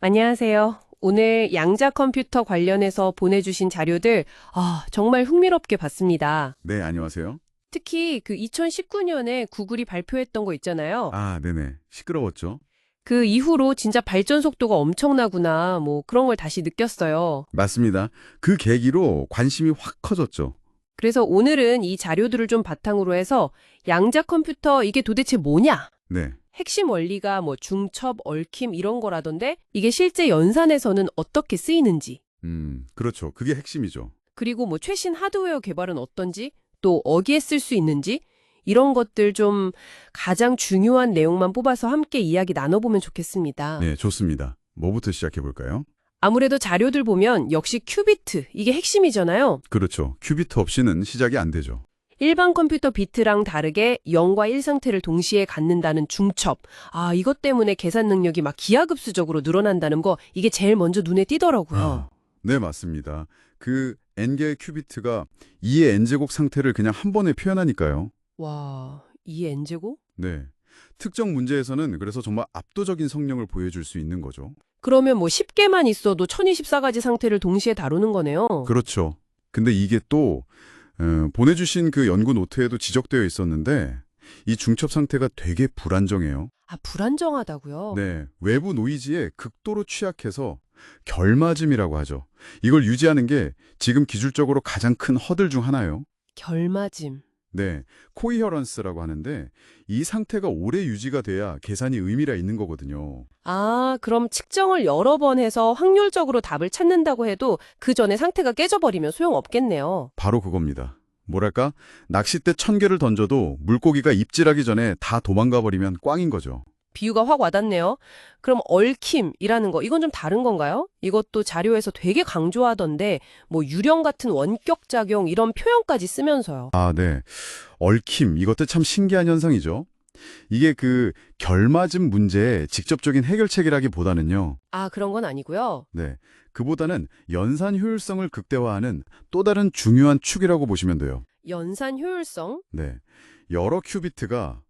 안녕하세요. 오늘 양자 컴퓨터 관련해서 보내주신 자료들, 정말 흥미롭게 봤습니다. 네, 안녕하세요. 특히 그 2019년에 구글이 발표했던 거 있잖아요. 아, 네네. 시끄러웠죠? 그 이후로 진짜 발전 속도가 엄청나구나, 뭐 그런 걸 다시 느꼈어요. 맞습니다. 그 계기로 관심이 확 커졌죠. 그래서 오늘은 이 자료들을 좀 바탕으로 해서 양자 컴퓨터 이게 도대체 뭐냐? 네. 핵심 원리가 뭐 중첩, 얽힘 이런 거라던데 이게 실제 연산에서는 어떻게 쓰이는지 그렇죠. 그게 핵심이죠. 그리고 뭐 최신 하드웨어 개발은 어떤지, 또 어디에 쓸 수 있는지, 이런 것들 좀 가장 중요한 내용만 뽑아서 함께 이야기 나눠보면 좋겠습니다. 네, 좋습니다. 뭐부터 시작해 볼까요? 아무래도 자료들 보면 역시 큐비트, 이게 핵심이잖아요. 그렇죠. 큐비트 없이는 시작이 안 되죠. 일반 컴퓨터 비트랑 다르게 0과 1 상태를 동시에 갖는다는 중첩. 이것 때문에 계산 능력이 막 기하급수적으로 늘어난다는 거, 이게 제일 먼저 눈에 띄더라고요. 네, 맞습니다. 그 n개의 큐비트가 2의 n제곱 상태를 그냥 한 번에 표현하니까요. 와, 이 n제곱? 네. 특정 문제에서는 그래서 정말 압도적인 성능을 보여줄 수 있는 거죠. 그러면 뭐 10개만 있어도 1024가지 상태를 동시에 다루는 거네요. 그렇죠. 근데 이게 또 보내주신 그 연구 노트에도 지적되어 있었는데 이 중첩 상태가 되게 불안정해요. 불안정하다고요? 네, 외부 노이즈에 극도로 취약해서 결맞음이라고 하죠. 이걸 유지하는 게 지금 기술적으로 가장 큰 허들 중 하나예요. 결맞음. 네, 코이어런스라고 하는데 이 상태가 오래 유지가 돼야 계산이 의미가 있는 거거든요. 그럼 측정을 여러 번 해서 확률적으로 답을 찾는다고 해도 그 전에 상태가 깨져버리면 소용없겠네요. 바로 그겁니다. 뭐랄까, 낚싯대 1000개를 던져도 물고기가 입질하기 전에 다 도망가 버리면 꽝인 거죠. 비유가 확 와닿네요. 그럼 얽힘이라는 거, 이건 좀 다른 건가요? 이것도 자료에서 되게 강조하던데 뭐 유령 같은 원격 작용 이런 표현까지 쓰면서요. 아, 네. 얽힘, 이것도 참 신기한 현상이죠. 이게 그 결맞음 문제의 직접적인 해결책이라기보다는요. 그런 건 아니고요. 네. 그보다는 연산 효율성을 극대화하는 또 다른 중요한 축이라고 보시면 돼요. 연산 효율성? 네. 여러 큐비트가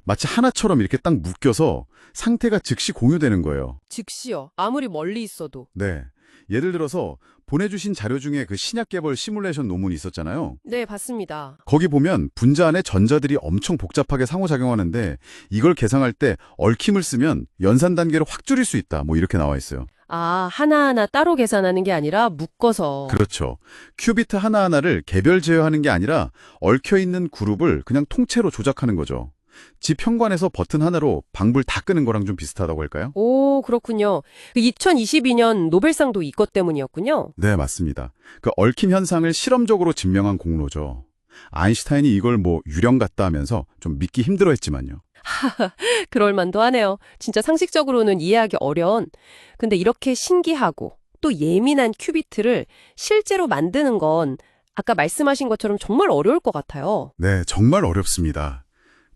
마치 하나처럼 이렇게 딱 묶여서 상태가 즉시 공유되는 거예요. 즉시요. 아무리 멀리 있어도. 네. 예를 들어서 보내주신 자료 중에 그 신약 개발 시뮬레이션 논문이 있었잖아요. 네, 봤습니다. 거기 보면 분자 안에 전자들이 엄청 복잡하게 상호작용하는데 이걸 계산할 때 얽힘을 쓰면 연산 단계를 확 줄일 수 있다. 뭐 이렇게 나와 있어요. 하나하나 따로 계산하는 게 아니라 묶어서. 그렇죠. 큐비트 하나하나를 개별 제어하는 게 아니라 얽혀있는 그룹을 그냥 통째로 조작하는 거죠. 집 현관에서 버튼 하나로 방불 다 끄는 거랑 좀 비슷하다고 할까요? 오, 그렇군요. 그 2022년 노벨상도 이것 때문이었군요. 네, 맞습니다. 그 얽힘 현상을 실험적으로 증명한 공로죠. 아인슈타인이 이걸 뭐 유령 같다 하면서 좀 믿기 힘들어했지만요. 그럴 만도 하네요. 진짜 상식적으로는 이해하기 어려운. 근데 이렇게 신기하고 또 예민한 큐비트를 실제로 만드는 건 아까 말씀하신 것처럼 정말 어려울 것 같아요. 네, 정말 어렵습니다.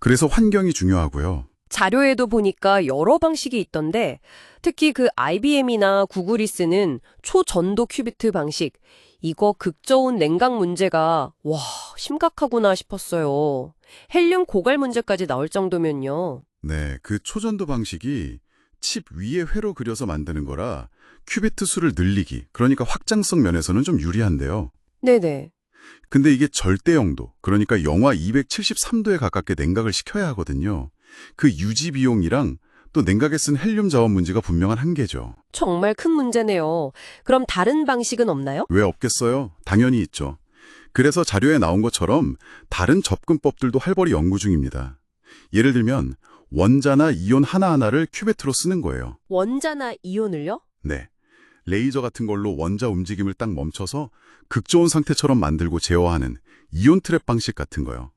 그래서 환경이 중요하고요. 자료에도 보니까 여러 방식이 있던데 특히 그 IBM이나 구글이 쓰는 초전도 큐비트 방식, 이거 극저온 냉각 문제가 와, 심각하구나 싶었어요. 헬륨 고갈 문제까지 나올 정도면요. 네, 그 초전도 방식이 칩 위에 회로 그려서 만드는 거라 큐비트 수를 늘리기, 그러니까 확장성 면에서는 좀 유리한데요. 네네. 근데 이게 절대 영도, 그러니까 영하 273도에 가깝게 냉각을 시켜야 하거든요. 그 유지 비용이랑 또 냉각에 쓴 헬륨 자원 문제가 분명한 한계죠. 정말 큰 문제네요. 그럼 다른 방식은 없나요? 왜 없겠어요? 당연히 있죠. 그래서 자료에 나온 것처럼 다른 접근법들도 활발히 연구 중입니다. 예를 들면 원자나 이온 하나하나를 큐베트로 쓰는 거예요. 원자나 이온을요? 네. 레이저 같은 걸로 원자 움직임을 딱 멈춰서 극저온 상태처럼 만들고 제어하는 이온 트랩 방식 같은 거요.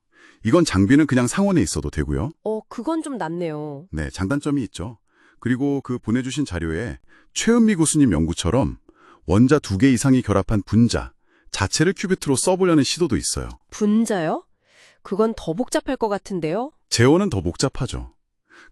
이건 장비는 그냥 상온에 있어도 되고요. 그건 좀 낫네요. 네, 장단점이 있죠. 그리고 그 보내주신 자료에 최은미 교수님 연구처럼 원자 2개 이상이 결합한 분자 자체를 큐비트로 써보려는 시도도 있어요. 분자요? 그건 더 복잡할 것 같은데요? 제어는 더 복잡하죠.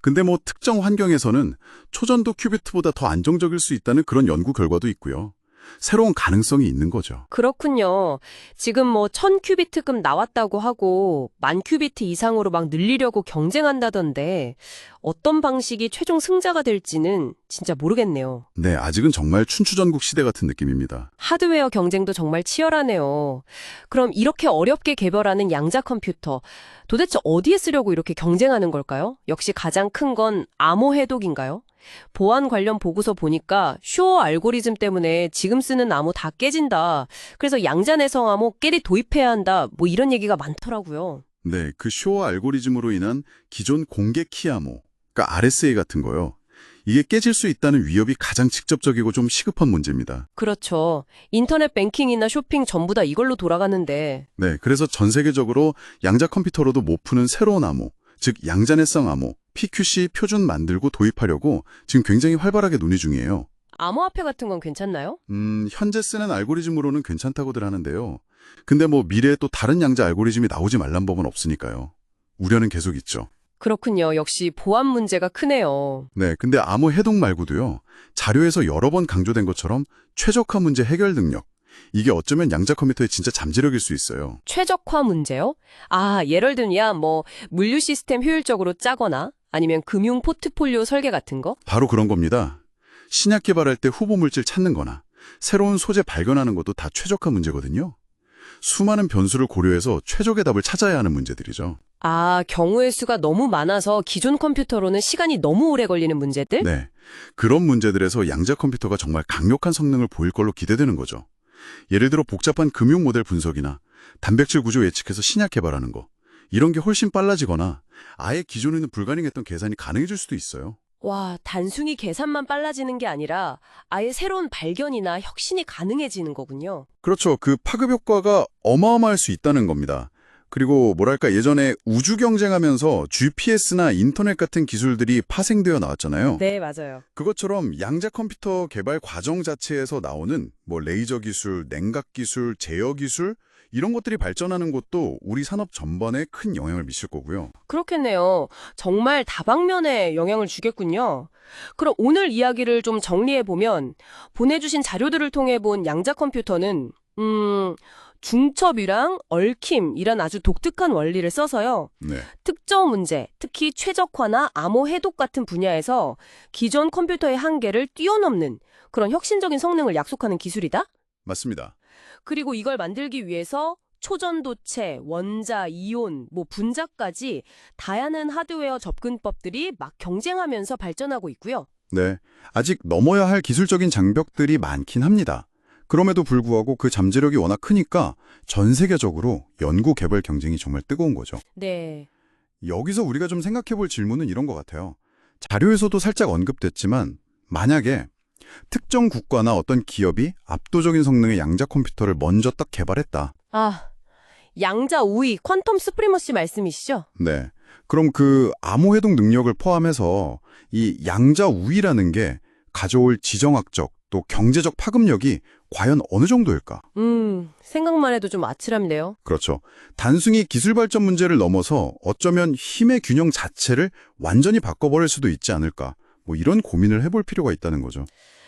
근데 뭐 특정 환경에서는 초전도 큐비트보다 더 안정적일 수 있다는 그런 연구 결과도 있고요. 새로운 가능성이 있는 거죠. 그렇군요. 지금 뭐 1000큐비트급 나왔다고 하고 10,000큐비트 이상으로 막 늘리려고 경쟁한다던데 어떤 방식이 최종 승자가 될지는 진짜 모르겠네요. 네, 아직은 정말 춘추전국 시대 같은 느낌입니다. 하드웨어 경쟁도 정말 치열하네요. 그럼 이렇게 어렵게 개발하는 양자 컴퓨터, 도대체 어디에 쓰려고 이렇게 경쟁하는 걸까요? 역시 가장 큰 건 암호 해독인가요? 보안 관련 보고서 보니까 쇼어 알고리즘 때문에 지금 쓰는 암호 다 깨진다. 그래서 양자 내성 암호 깨리 도입해야 한다. 뭐 이런 얘기가 많더라고요. 네, 그 쇼어 알고리즘으로 인한 기존 공개 키 암호, 그러니까 RSA 같은 거요. 이게 깨질 수 있다는 위협이 가장 직접적이고 좀 시급한 문제입니다. 그렇죠. 인터넷 뱅킹이나 쇼핑 전부 다 이걸로 돌아가는데. 네, 그래서 전 세계적으로 양자 컴퓨터로도 못 푸는 새로운 암호, 즉 양자내성 암호, PQC 표준 만들고 도입하려고 지금 굉장히 활발하게 논의 중이에요. 암호화폐 같은 건 괜찮나요? 현재 쓰는 알고리즘으로는 괜찮다고들 하는데요. 근데 뭐 미래에 또 다른 양자 알고리즘이 나오지 말란 법은 없으니까요. 우려는 계속 있죠. 그렇군요. 역시 보안 문제가 크네요. 네, 근데 암호 해독 말고도요. 자료에서 여러 번 강조된 것처럼 최적화 문제 해결 능력. 이게 어쩌면 양자 컴퓨터의 진짜 잠재력일 수 있어요. 최적화 문제요? 예를 들면 물류 시스템 효율적으로 짜거나 아니면 금융 포트폴리오 설계 같은 거? 바로 그런 겁니다. 신약 개발할 때 후보 물질 찾는 거나 새로운 소재 발견하는 것도 다 최적화 문제거든요. 수많은 변수를 고려해서 최적의 답을 찾아야 하는 문제들이죠. 경우의 수가 너무 많아서 기존 컴퓨터로는 시간이 너무 오래 걸리는 문제들? 네, 그런 문제들에서 양자 컴퓨터가 정말 강력한 성능을 보일 걸로 기대되는 거죠. 예를 들어 복잡한 금융 모델 분석이나 단백질 구조 예측해서 신약 개발하는 거. 이런 게 훨씬 빨라지거나 아예 기존에는 불가능했던 계산이 가능해질 수도 있어요. 와, 단순히 계산만 빨라지는 게 아니라 아예 새로운 발견이나 혁신이 가능해지는 거군요. 그렇죠. 그 파급 효과가 어마어마할 수 있다는 겁니다. 그리고 뭐랄까 예전에 우주 경쟁하면서 GPS나 인터넷 같은 기술들이 파생되어 나왔잖아요. 네, 맞아요. 그것처럼 양자 컴퓨터 개발 과정 자체에서 나오는 뭐 레이저 기술, 냉각 기술, 제어 기술 이런 것들이 발전하는 것도 우리 산업 전반에 큰 영향을 미칠 거고요. 그렇겠네요. 정말 다방면에 영향을 주겠군요. 그럼 오늘 이야기를 좀 정리해보면 보내주신 자료들을 통해 본 양자 컴퓨터는 중첩이랑 얽힘이란 아주 독특한 원리를 써서요. 네. 특정 문제, 특히 최적화나 암호 해독 같은 분야에서 기존 컴퓨터의 한계를 뛰어넘는 그런 혁신적인 성능을 약속하는 기술이다? 맞습니다. 그리고 이걸 만들기 위해서 초전도체, 원자, 이온, 분자까지 다양한 하드웨어 접근법들이 막 경쟁하면서 발전하고 있고요. 네. 아직 넘어야 할 기술적인 장벽들이 많긴 합니다. 그럼에도 불구하고 그 잠재력이 워낙 크니까 전 세계적으로 연구 개발 경쟁이 정말 뜨거운 거죠. 네. 여기서 우리가 좀 생각해 볼 질문은 이런 것 같아요. 자료에서도 살짝 언급됐지만 만약에 특정 국가나 어떤 기업이 압도적인 성능의 양자 컴퓨터를 먼저 딱 개발했다. 양자 우위, 퀀텀 스프리머시 말씀이시죠? 네. 그럼 그 암호 해독 능력을 포함해서 이 양자 우위라는 게 가져올 지정학적 또 경제적 파급력이 과연 어느 정도일까? 생각만 해도 좀 아찔한데요. 그렇죠. 단순히 기술 발전 문제를 넘어서 어쩌면 힘의 균형 자체를 완전히 바꿔버릴 수도 있지 않을까? 뭐 이런 고민을 해볼 필요가 있다는 거죠.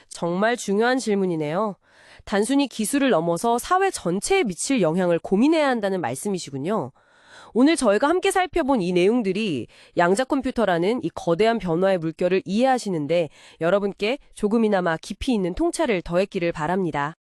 정말 중요한 질문이네요. 단순히 기술을 넘어서 사회 전체에 미칠 영향을 고민해야 한다는 말씀이시군요. 오늘 저희가 함께 살펴본 이 내용들이 양자 컴퓨터라는 이 거대한 변화의 물결을 이해하시는데 여러분께 조금이나마 깊이 있는 통찰을 더했기를 바랍니다.